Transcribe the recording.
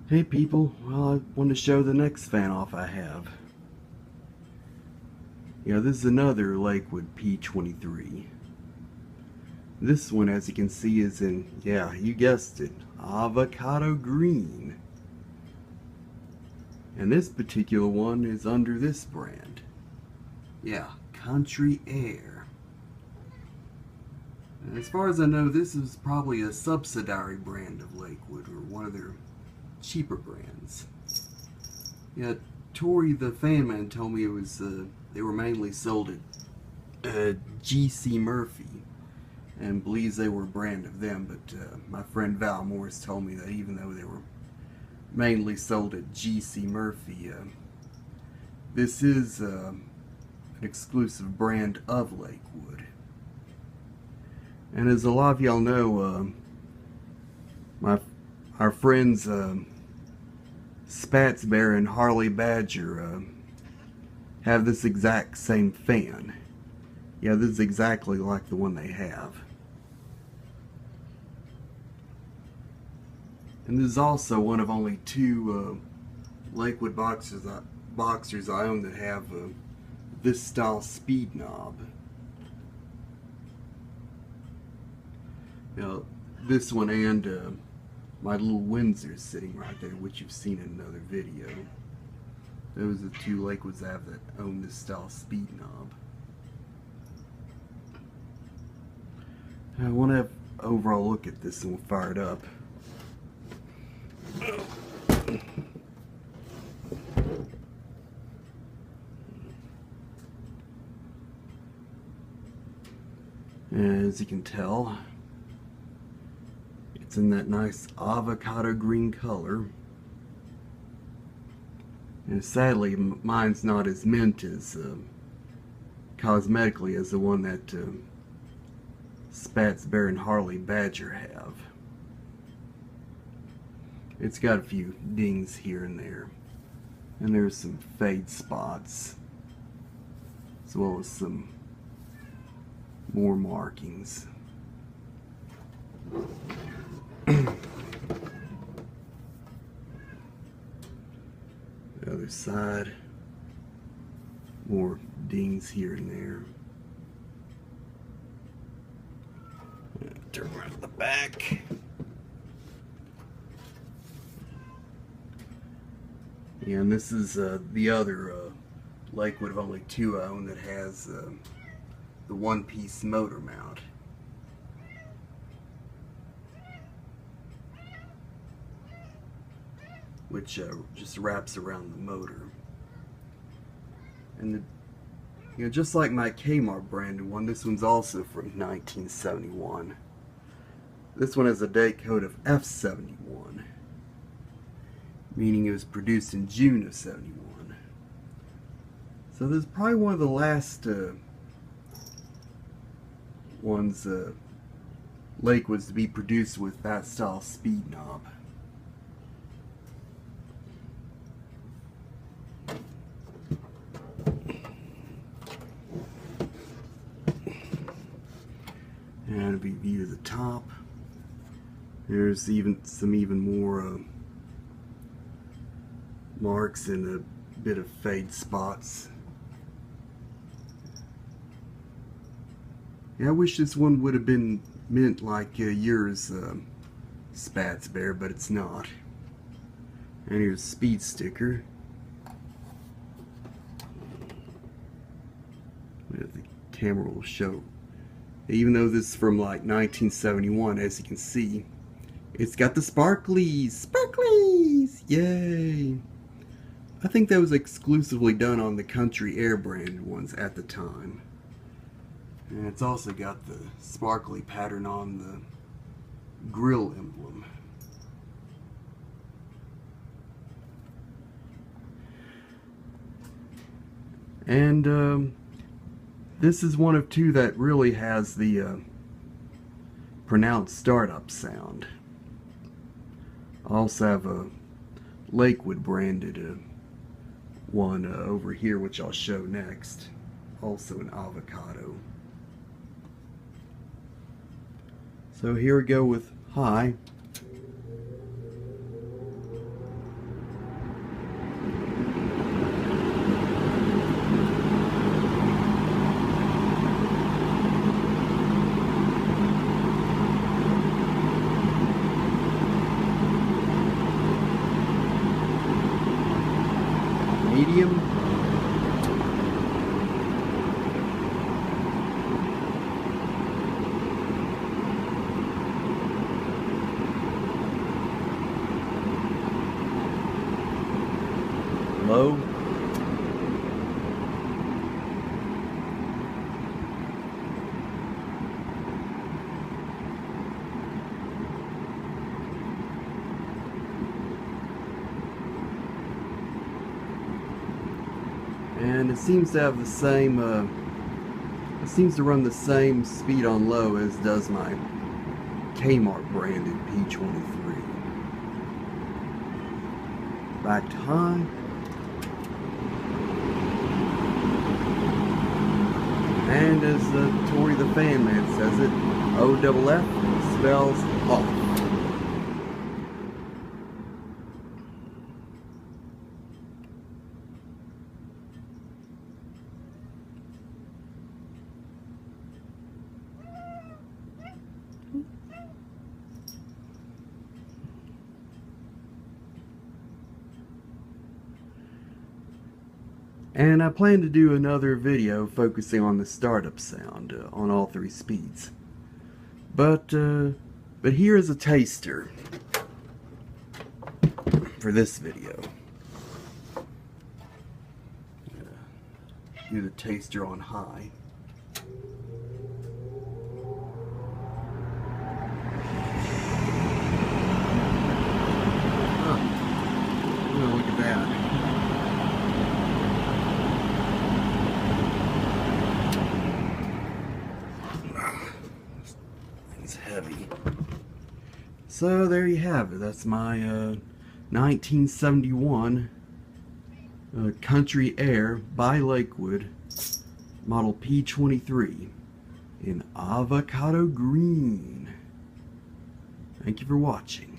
Hey people, well, I want to show the next fan off I have. This is another Lakewood P-23. This one, as you can see, is in, yeah, you guessed it, avocado green. And this particular one is under this brand. Yeah, Country Aire. And as far as I know, this is probably a subsidiary brand of Lakewood, or one of their cheaper brands. Yeah, Tori the fan man told me it was they were mainly sold at GC Murphy, and believes they were a brand of them. But my friend Val Morris told me that even though they were mainly sold at GC Murphy, this is an exclusive brand of Lakewood. And as a lot of y'all know, our friends Spats Bear and Harley Badger have this exact same fan. Yeah, this is exactly like the one they have. And this is also one of only two Lakewood boxers I own that have this style speed knob. This one and my little Windsor sitting right there, which you've seen in another video. Those are the two Lakewoods I have that own this style speed knob. I want to have an overall look at this and we'll fire it up. As you can tell, it's in that nice avocado green color. And sadly, mine's not as mint as cosmetically as the one that Spats Bear and Harley Badger have. It's got a few dings here and there. And there's some fade spots, as well as some more markings. The other side, more dings here and there. Turn around the back. Yeah, and this is the other Lakewood of only two I own that has the one-piece motor mount. Which just wraps around the motor. And just like my Kmart branded one, this one's also from 1971. This one has a date code of F71, meaning it was produced in June of '71. So this is probably one of the last ones Lakewoods to be produced with that style speed knob. And if we view the top, there's some even more marks and a bit of fade spots. Yeah, I wish this one would have been mint like yours, Spats Bear, but it's not. And here's a speed sticker. The camera will show. Even though this is from like 1971, as you can see, it's got the sparklies! Sparklies! Yay! I think that was exclusively done on the Country Aire brand ones at the time. And it's also got the sparkly pattern on the grill emblem. And this is one of two that really has the pronounced startup sound. I also have a Lakewood branded one over here, which I'll show next. Also an avocado. So here we go with high. medium. Low. And it seems to have the same, it seems to run the same speed on low as does my Kmart branded P-23. Back to high. And as Tori the Fan Man says it, OFF spells off. And I plan to do another video focusing on the startup sound on all 3 speeds. But here is a taster for this video. Do the taster on high. Oh, look at that. Heavy. So there you have it. That's my 1971 Country Aire by Lakewood model P-23 in avocado green. Thank you for watching.